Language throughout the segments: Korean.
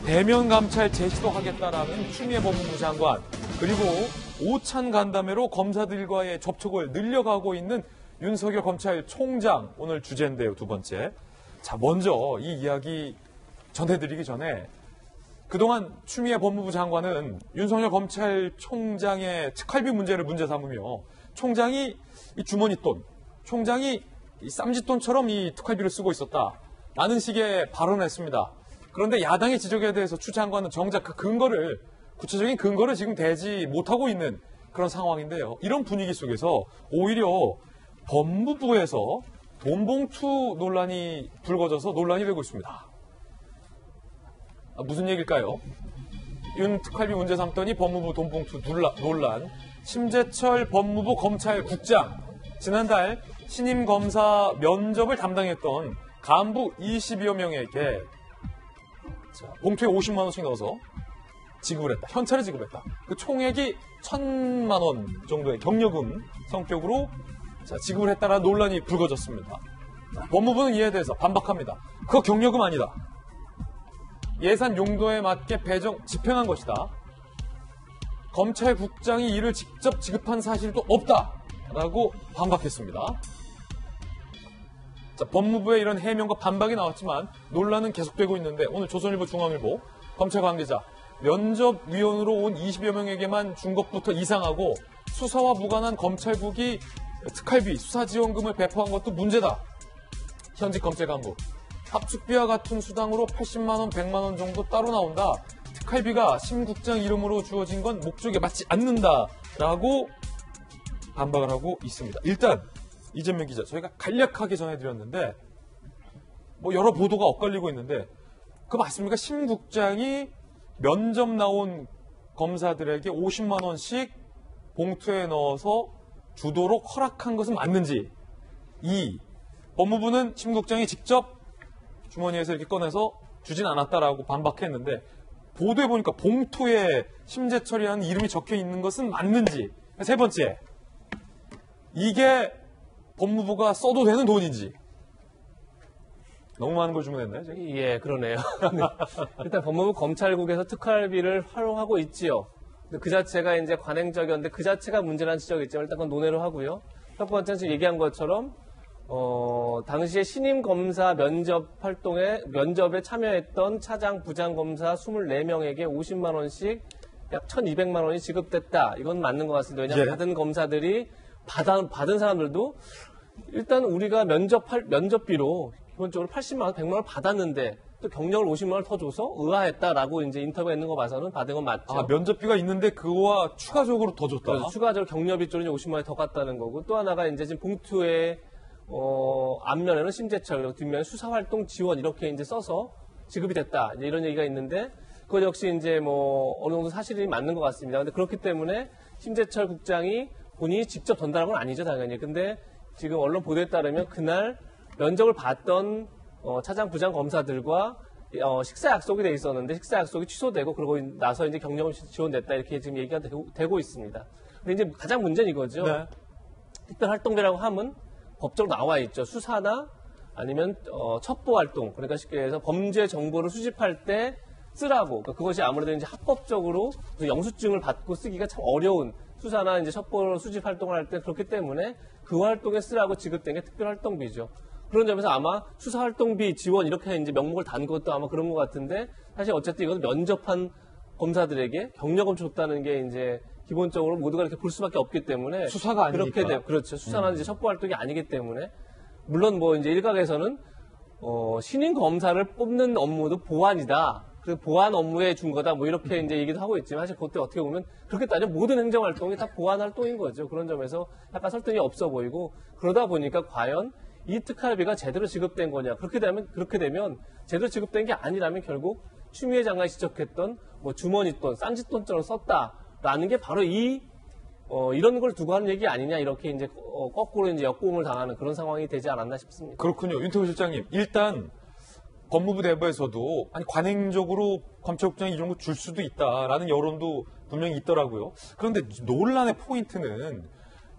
대면 감찰 재시도하겠다라는 추미애 법무부 장관, 그리고 오찬 간담회로 검사들과의 접촉을 늘려가고 있는 윤석열 검찰총장, 오늘 주제인데요, 두 번째. 자, 먼저 이 이야기 전해드리기 전에 그동안 추미애 법무부 장관은 윤석열 검찰총장의 특활비 문제를 문제 삼으며 총장이 이 주머니돈, 총장이 이 쌈짓돈처럼 이 특활비를 쓰고 있었다라는 식의 발언을 했습니다. 그런데 야당의 지적에 대해서 추 장관은 정작 그 근거를, 구체적인 근거를 지금 대지 못하고 있는 그런 상황인데요. 이런 분위기 속에서 오히려 법무부에서 돈봉투 논란이 불거져서 논란이 되고 있습니다. 무슨 얘기일까요? 윤 특활비 문제 삼더니 법무부 돈봉투 논란. 심재철 법무부 검찰국장, 지난달 신임 검사 면접을 담당했던 간부 20여 명에게 봉투에 50만 원씩 넣어서 지급을 했다. 현찰을 지급했다. 그 총액이 1,000만 원 정도의 경력금 성격으로 지급을 했다라는 논란이 불거졌습니다. 법무부는 이에 대해서 반박합니다. 그거 경력금 아니다. 예산 용도에 맞게 집행한 것이다. 검찰국장이 이를 직접 지급한 사실도 없다라고 반박했습니다. 자, 법무부의 이런 해명과 반박이 나왔지만 논란은 계속되고 있는데 오늘 조선일보, 중앙일보 검찰 관계자, 면접위원으로 온 20여 명에게만 준 것부터 이상하고 수사와 무관한 검찰국이 특활비, 수사지원금을 배포한 것도 문제다. 현직 검찰 간부. 합숙비와 같은 수당으로 80만 원, 100만 원 정도 따로 나온다. 특활비가 심 국장 이름으로 주어진 건 목적에 맞지 않는다라고 반박을 하고 있습니다. 일단 이재명 기자, 저희가 간략하게 전해드렸는데 여러 보도가 엇갈리고 있는데 그거 맞습니까? 심 국장이 면접 나온 검사들에게 50만 원씩 봉투에 넣어서 주도록 허락한 것은 맞는지. 2. 법무부는 심 국장이 직접 주머니에서 이렇게 꺼내서 주진 않았다라고 반박했는데 보도에 보니까 봉투에 심재철이라는 이름이 적혀 있는 것은 맞는지. 세 번째, 이게 법무부가 써도 되는 돈인지. 너무 많은 걸 주문했나요? 예, 그러네요. 일단 법무부 검찰국에서 특활비를 활용하고 있지요. 그 자체가 이제 관행적이었는데 그 자체가 문제라는 지적이 있지만 일단 그건 논의를 하고요. 첫 번째는 지금 얘기한 것처럼 당시에 신임 검사 면접에 참여했던 차장, 부장 검사 24명에게 50만 원씩 약 1,200만 원이 지급됐다. 이건 맞는 것 같습니다. 왜냐하면 받은 검사들이 받은 사람들도 일단 우리가 면접비로 기본적으로 80만 원, 100만 원 받았는데 또 경력을 50만 원을 더 줘서 의아했다라고 이제 인터뷰가 있는 거 봐서는 받은 건 맞죠. 아, 면접비가 있는데 그거와 추가적으로 더 줬다. 그래서 추가적으로 경력비 쪽으로 50만 원이 더 갔다는 거고 또 하나가 이제 지금 봉투에 앞면에는 심재철, 뒷면에 수사활동 지원 이렇게 이제 써서 지급이 됐다. 이제 이런 얘기가 있는데 그것 역시 이제 어느 정도 사실이 맞는 것 같습니다. 근데 그렇기 때문에 심재철 국장이 본인이 직접 전달한 건 아니죠, 당연히. 근데 지금 언론 보도에 따르면 그날 면접을 봤던 차장, 부장 검사들과 식사 약속이 돼 있었는데 식사 약속이 취소되고 그러고 나서 이제 경력금 지원됐다 이렇게 지금 얘기가 되고 있습니다. 근데 이제 가장 문제는 이거죠. 네. 특별활동비라고 하면 법적으로 나와 있죠. 수사나 아니면 첩보활동, 그러니까 쉽게 해서 범죄 정보를 수집할 때 쓰라고. 그러니까 그것이 아무래도 이제 합법적으로 영수증을 받고 쓰기가 참 어려운 수사나 이제 첩보 수집 활동을 할 때 그렇기 때문에 그 활동에 쓰라고 지급된 게 특별활동비죠. 그런 점에서 아마 수사활동비 지원 이렇게 이제 명목을 단 것도 아마 그런 것 같은데 사실 어쨌든 이건 면접한 검사들에게 경력을 줬다는 게 이제 기본적으로 모두가 이렇게 볼 수밖에 없기 때문에 수사가 아니니까. 그렇게 돼요. 그렇죠. 수사나 이제 첩보 활동이 아니기 때문에 물론 이제 일각에서는 신임 검사를 뽑는 업무도 보안이다. 그 보안 업무에 준 거다. 이렇게 이제 얘기도 하고 있지만 사실 그때 어떻게 보면 그렇게 따지면 모든 행정 활동이 다 보안 활동인 거죠. 그런 점에서 약간 설득이 없어 보이고 그러다 보니까 과연 이 특활비가 제대로 지급된 거냐. 그렇게 되면 제대로 지급된 게 아니라면 결국 추미애 장관이 지적했던 주머니돈, 쌈짓돈처럼 썼다라는 게 바로 이런 걸 두고 하는 얘기 아니냐. 이렇게 이제 거꾸로 이제 역공을 당하는 그런 상황이 되지 않았나 싶습니다. 그렇군요. 윤태호 실장님. 일단 법무부 내부에서도 관행적으로 검찰국장이 이 정도 줄 수도 있다라는 여론도 분명히 있더라고요. 그런데 논란의 포인트는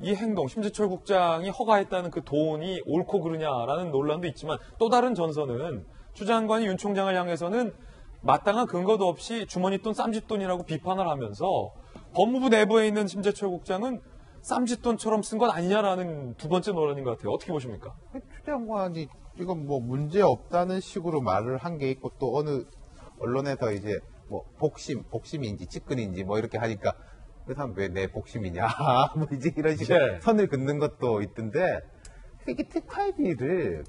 이 행동, 심재철 국장이 허가했다는 그 돈이 옳고 그르냐라는 논란도 있지만 또 다른 전선은 추 장관이 윤 총장을 향해서는 마땅한 근거도 없이 주머니 돈 쌈짓돈이라고 비판을 하면서 법무부 내부에 있는 심재철 국장은 쌈짓돈처럼 쓴 건 아니냐라는 두 번째 논란인 것 같아요. 어떻게 보십니까? 추 장관이 이건 뭐 문제 없다는 식으로 말을 한 게 있고 또 어느 언론에서 이제 뭐 복심인지 측근인지 뭐 이렇게 하니까 그 사람 왜 내 복심이냐 뭐 이제 이런 식으로 네. 선을 긋는 것도 있던데 이게 특활비를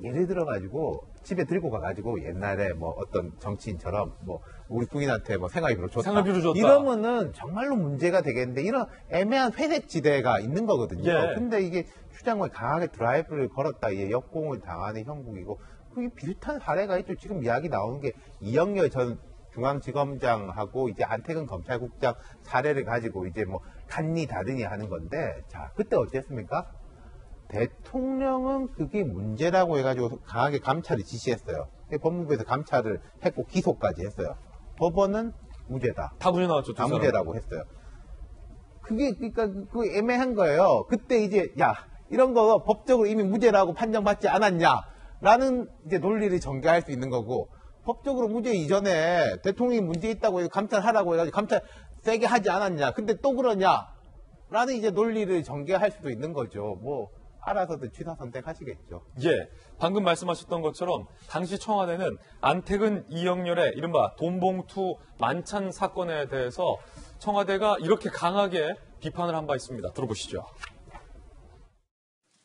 예를 들어 가지고 집에 들고 가가지고 옛날에 뭐 어떤 정치인처럼 뭐 우리 부인한테 뭐 생활비로 줬다. 생활비로 줬다. 이러면은 정말로 문제가 되겠는데 이런 애매한 회색 지대가 있는 거거든요. 예. 근데 이게 추 장관이 강하게 드라이브를 걸었다. 이게 역공을 당하는 형국이고 그게 비슷한 사례가 있죠. 지금 이야기 나오는 게 이영렬 전 중앙지검장하고 이제 안태근 검찰국장 사례를 가지고 이제 뭐 간니 다드니 하는 건데 자 그때 어땠습니까? 대통령은 그게 문제라고 해가지고 강하게 감찰을 지시했어요. 법무부에서 감찰을 했고 기소까지 했어요. 법원은 무죄다. 다 무죄 나왔죠. 두 다 사람. 무죄라고 했어요. 그게 그러니까 그 애매한 거예요. 그때 이제 야 이런 거 법적으로 이미 무죄라고 판정받지 않았냐라는 이제 논리를 전개할 수 있는 거고 법적으로 무죄 이전에 대통령이 문제 있다고 해서 감찰하라고 해가지고 감찰 세게 하지 않았냐. 근데 또 그러냐라는 이제 논리를 전개할 수도 있는 거죠. 뭐 알아서도 취사 선택하시겠죠. 예, 방금 말씀하셨던 것처럼 당시 청와대는 안태근, 이영렬의 이른바 돈봉투 만찬 사건에 대해서 청와대가 이렇게 강하게 비판을 한 바 있습니다. 들어보시죠.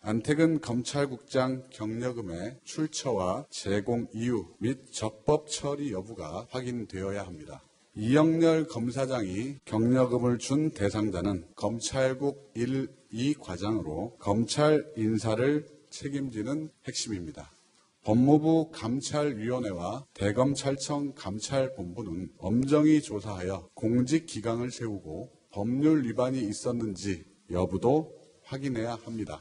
안태근 검찰국장 경력금의 출처와 제공 이유 및 적법 처리 여부가 확인되어야 합니다. 이영렬 검사장이 경력금을 준 대상자는 검찰국 1, 2 과장으로 검찰 인사를 책임지는 핵심입니다. 법무부 감찰위원회와 대검찰청 감찰본부는 엄정히 조사하여 공직기강을 세우고 법률 위반이 있었는지 여부도 확인해야 합니다.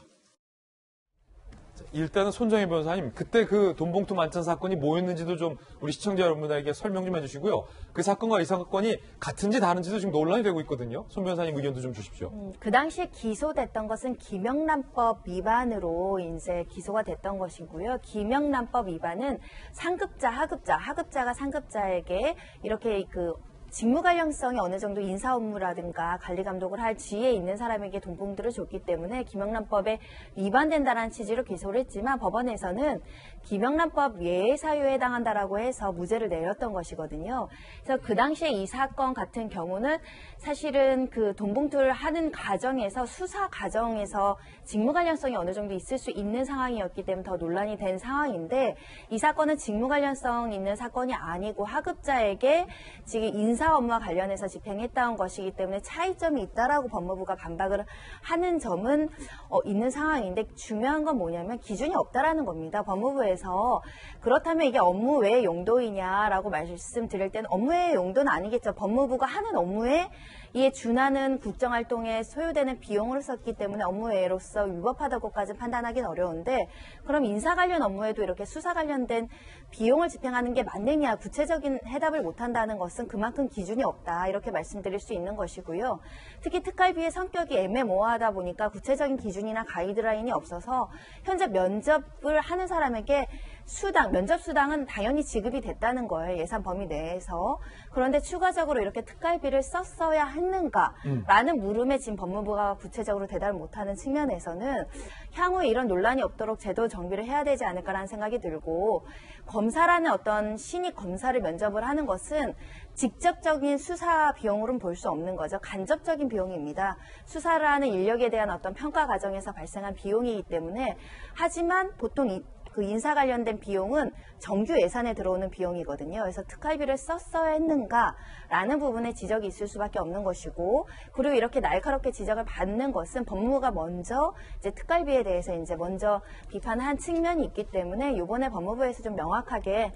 일단은 손정혜 변호사님, 그때 그 돈봉투 만찬 사건이 뭐였는지도 좀 우리 시청자 여러분에게 설명 좀 해주시고요. 그 사건과 이 사건이 같은지 다른지도 지금 논란이 되고 있거든요. 손 변호사님 의견도 좀 주십시오. 그 당시에 기소됐던 것은 김영란법 위반으로 이제 기소가 됐던 것이고요. 김영란법 위반은 상급자, 하급자가 상급자에게 이렇게 그 직무 관련성이 어느 정도 인사 업무라든가 관리 감독을 할 지위에 있는 사람에게 돈봉투를 줬기 때문에 김영란법에 위반된다는 취지로 기소를 했지만 법원에서는 김영란법 외의 사유에 해당한다라고 해서 무죄를 내렸던 것이거든요. 그래서 그 당시에 이 사건 같은 경우는 사실은 그 돈봉투를 하는 과정에서 수사 과정에서 직무 관련성이 어느 정도 있을 수 있는 상황이었기 때문에 더 논란이 된 상황인데 이 사건은 직무 관련성 있는 사건이 아니고 하급자에게 지금 인사 업무와 관련해서 집행했다는 것이기 때문에 차이점이 있다라고 법무부가 반박을 하는 점은 있는 상황인데 중요한 건 뭐냐면 기준이 없다라는 겁니다. 법무부에서 그렇다면 이게 업무 외의 용도이냐라고 말씀드릴 때는 업무 외의 용도는 아니겠죠. 법무부가 하는 업무에 이에 준하는 국정활동에 소요되는 비용을 썼기 때문에 업무 외로서 위법하다고까지 판단하기는 어려운데 그럼 인사 관련 업무에도 이렇게 수사 관련된 비용을 집행하는 게 맞느냐 구체적인 해답을 못한다는 것은 그만큼 기준이 없다 이렇게 말씀드릴 수 있는 것이고요. 특히 특활비의 성격이 애매모호하다 보니까 구체적인 기준이나 가이드라인이 없어서 현재 면접을 하는 사람에게 면접 수당은 당연히 지급이 됐다는 거예요. 예산 범위 내에서. 그런데 추가적으로 이렇게 특활비를 썼어야 했는가라는 물음에 지금 법무부가 구체적으로 대답을 못하는 측면에서는 향후에 이런 논란이 없도록 제도 정비를 해야 되지 않을까라는 생각이 들고 검사라는 어떤 신입 검사를 면접을 하는 것은 직접적인 수사 비용으로는 볼 수 없는 거죠. 간접적인 비용입니다. 수사를 하는 인력에 대한 어떤 평가 과정에서 발생한 비용이기 때문에 하지만 보통 그 인사 관련된 비용은 정규 예산에 들어오는 비용이거든요. 그래서 특활비를 썼어야 했는가라는 부분에 지적이 있을 수밖에 없는 것이고, 그리고 이렇게 날카롭게 지적을 받는 것은 법무부가 먼저 이제 특활비에 대해서 이제 먼저 비판한 측면이 있기 때문에 이번에 법무부에서 좀 명확하게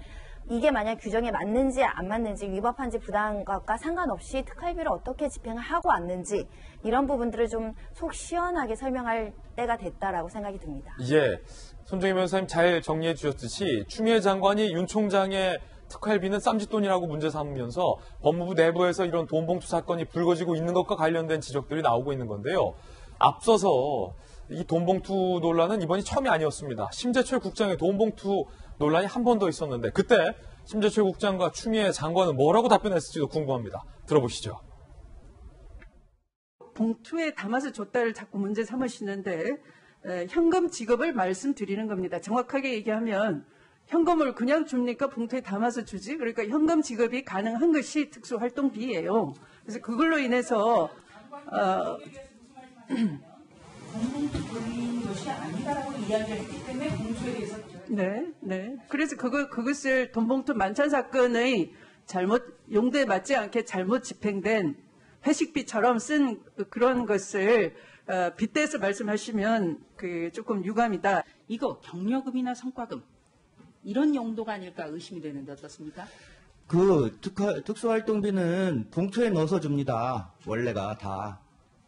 이게 만약 규정에 맞는지 안 맞는지 위법한지 부당한 것과 상관없이 특활비를 어떻게 집행을 하고 왔는지 이런 부분들을 좀 속 시원하게 설명할 때가 됐다라고 생각이 듭니다. 예, 손정혜 변호사님 잘 정리해 주셨듯이 추미애 장관이 윤 총장의 특활비는 쌈짓돈이라고 문제 삼으면서 법무부 내부에서 이런 돈봉투 사건이 불거지고 있는 것과 관련된 지적들이 나오고 있는 건데요. 앞서서 이 돈봉투 논란은 이번이 처음이 아니었습니다. 심재철 국장의 돈봉투 논란이 한 번 더 있었는데 그때 심재철 국장과 추미애 장관은 뭐라고 답변했을지도 궁금합니다. 들어보시죠. 봉투에 담아서 줬다를 자꾸 문제 삼으시는데 현금 지급을 말씀드리는 겁니다. 정확하게 얘기하면 현금을 그냥 줍니까? 봉투에 담아서 주지? 그러니까 현금 지급이 가능한 것이 특수활동비예요. 그래서 그걸로 인해서 네. 그래서 그것을 돈봉투 만찬 사건의 용도에 맞지 않게 잘못 집행된 회식비처럼 쓴 그런 것을 빗대서 말씀하시면 조금 유감이다. 이거 경력금이나 성과금 이런 용도가 아닐까 의심이 되는데 어떻습니까? 특수활동비는 봉투에 넣어서 줍니다. 원래가 다.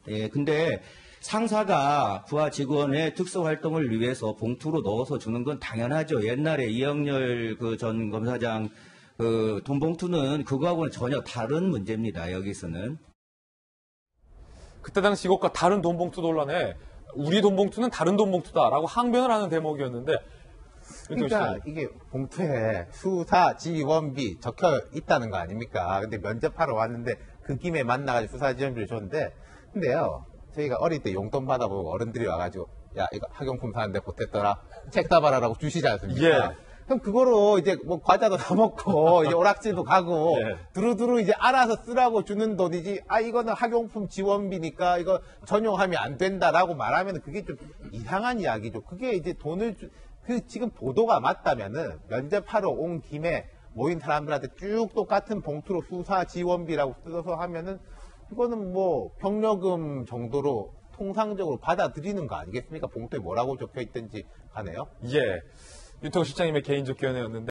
예, 근데 상사가 부하 직원의 특수활동을 위해서 봉투로 넣어서 주는 건 당연하죠. 옛날에 이영렬 전 검사장 돈봉투는 그거하고는 전혀 다른 문제입니다. 여기서는. 그때 당시 이것과 다른 돈봉투 논란에 우리 돈봉투는 다른 돈봉투다라고 항변을 하는 대목이었는데 그러니까 이게 봉투에 수사 지원비 적혀 있다는 거 아닙니까? 근데 면접하러 왔는데 그 김에 만나가지고 수사 지원비를 줬는데 근데요 저희가 어릴 때 용돈 받아보고 어른들이 와가지고 야 이거 학용품 사는데 보탰더라 책 사봐라라고 주시지 않습니까? 예. 그럼 그거로 이제 뭐 과자도 사 먹고 이제 오락실도 가고 예. 두루두루 이제 알아서 쓰라고 주는 돈이지 이거는 학용품 지원비니까 이거 전용하면 안 된다라고 말하면 그게 좀 이상한 이야기죠. 그게 이제 돈을 지금 보도가 맞다면은 면접하러 온 김에 모인 사람들한테 쭉 똑같은 봉투로 수사 지원비라고 써서 하면은 이거는 뭐 경력금 정도로 통상적으로 받아들이는 거 아니겠습니까? 봉투에 뭐라고 적혀 있든지 간에요. 예. 윤태호 실장님의 개인적 견해였는데